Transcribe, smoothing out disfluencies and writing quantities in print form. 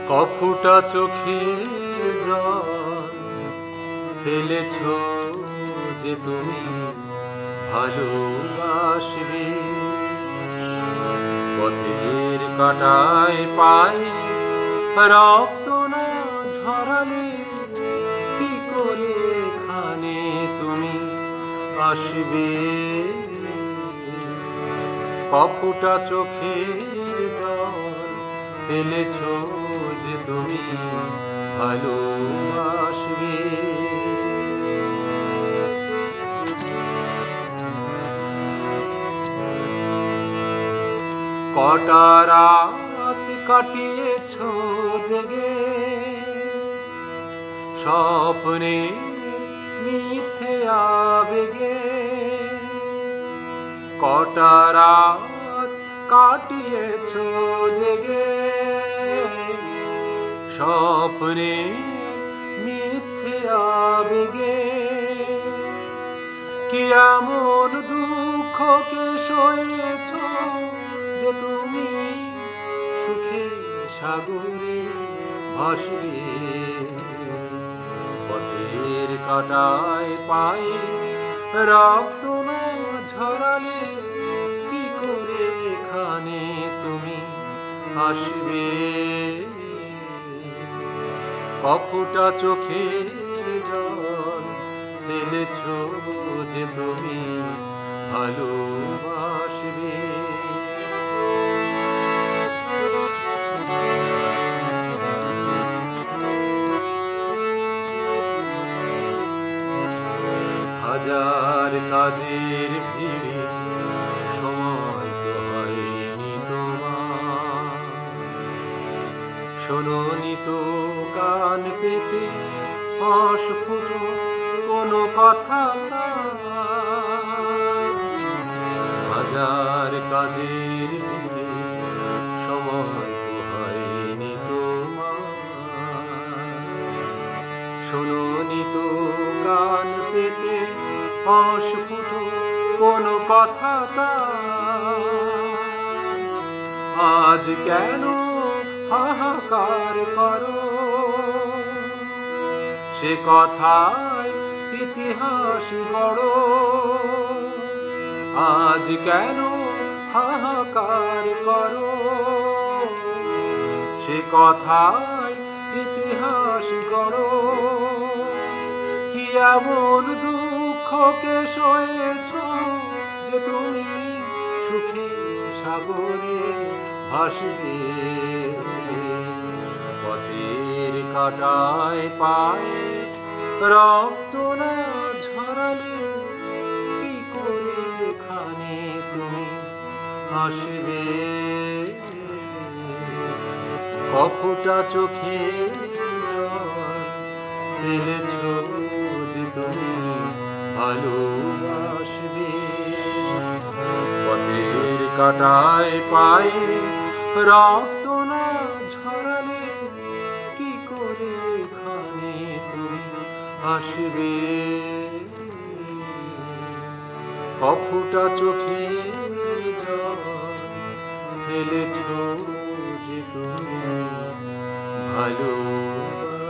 কফুটা চোখের জল ফেলেছ যে তুমি ভালোবাসবে। পথের কাঁটায় পায়ে রক্ত না ঝরালে কি করে এখানে তুমি আসবে। কফুটা চোখের জল ফেলেছ যে তুমি ভালোবাসবে। কটা রাত কাটিয়েছ জেগে স্বপ্নে মিথ্যে আবেগে। কটা রাত কাটিয়েছ জেগে স্বপ্নে মিথ্যে আবেগে। কি এমন দুঃখকে সয়েছ যে তুমি সুখে সাগরে ভাসবে। পথের কাঁটায় পায়ে রক্ত না ঝরালে কি করে এখানে তুমি আসবে। কফুটা চোখের জল ফেলেছ যে তুমি ভালোবাসবে। হাজার কাজের ভিড়ে সময় তো হয়নি তোমার। শোনোনি তো কান পেতে অস্ফুট কোনো কথা তার। হাজার কাজের ভিড়ে সময় তো হয়নি তোমার। শোনোনি তো কান পেতে অস্ফুট কোনো কথা তার। আজ কেন হাহাকার করো সে কথায় ইতিহাস গড়ো। আজ কেন হাহাকার করো সে কথায় ইতিহাস গড়ো। কি এমন দুঃখকে সয়েছ যে তুমি সুখে সাগরে ভাসবে। পথের কাঁটায় পায়ে রক্ত না ঝরালে কি করে এখানে তুমি আসবে। কফুটা চোখের জল ফেলেছ যে তুমি ভালোবাসবে। পথের কাঁটায় পায়ে রক্ত না ঝরালে কি করে এখানে তুমি আসবে। কফুটা চোখের জল ফেলেছ যে তুমি ভালোবাসবে।